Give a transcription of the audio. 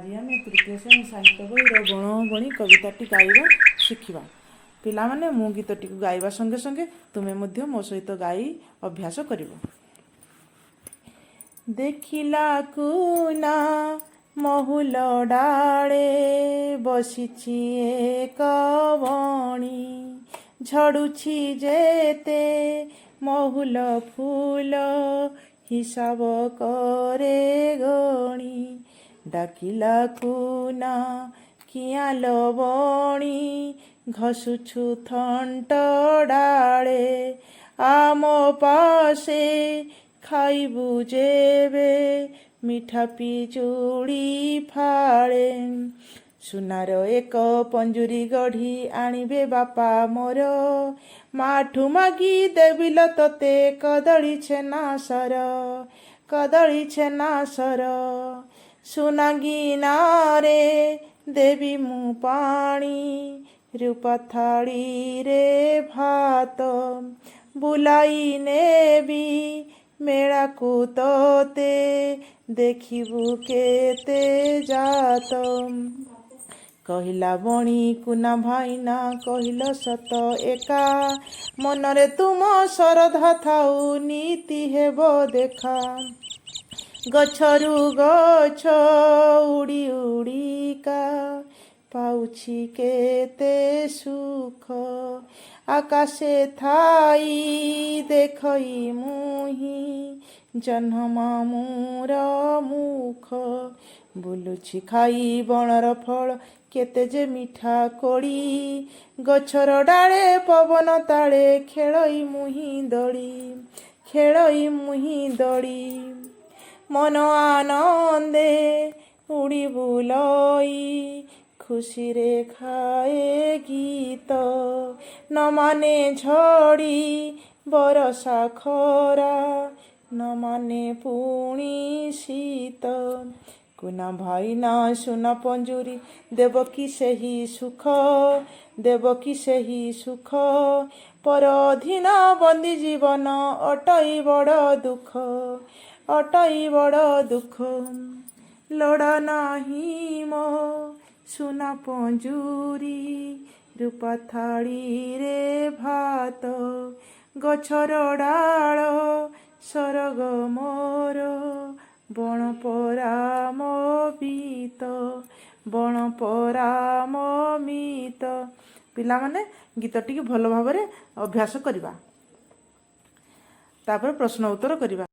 आज आम तृतीय श्रेणी साहित्य बहीर बणबणी कविताटी गाइबा शिखिबा। पिलामाने मु गीतटी गाइबा संगे संगे तुमे मध्य मो सहित गाई अभ्यास करिवो। देखिला कुना महुल डाळे बसिछि एक बणी, झड़ुछि जेते महुल फूल हिसाब करे गणी। डाकिला कुना किया लबणी घसुछु थंट डाळे, आम पासे खाइबु जेबे मिठा पिजुड़ी फाड़े। सुनार एक पंजुरी गढ़ी आनिबे बापा मोर, माठू मागी देबिल तते कदली छेना सर, कदली छेना सर। सुना गिनारे देवी मु पानी, रूपा थाली रे भात। बुलाई नेबी मेला को तोते, देखिबु केते जात। कहिला बणी कुना भाईना कहिल सत एका, मनरे तुम श्रद्धा थाउ नीति हेबो देखा। गछरु गछ उड़ी उड़ीका पाउछि केते सुख, आकाशे थाई देखई मुही जह्न मामुर मुख। बुलुछि खाई बणर फल केते जे मिठा कोड़ी, गछर डाले पवन ताले खेलई मुही दड़ी, खेलई मुही दड़ी। मन आनंदे उड़ी बुलई खुशी रे खाए गीत। न माने झड़ी बरसा खरा, न माने पुणी शीत। कुना भाईना सुना पंजुरी देवकी सेही सुख, देवकी सेही सुख। पर अधीन बंदी जीवन अटई बड़ दुख, अटई बड़ दुख। लोड़ा नाही मो सुना पंजुरी, रूपा थाली रे भात। गछर डाल सरग मोर, बण पराम बीत, बण पराम मीत। पिला माने गीतटी भल भाव अभ्यास करिबा, तापर प्रश्न उत्तर करिबा।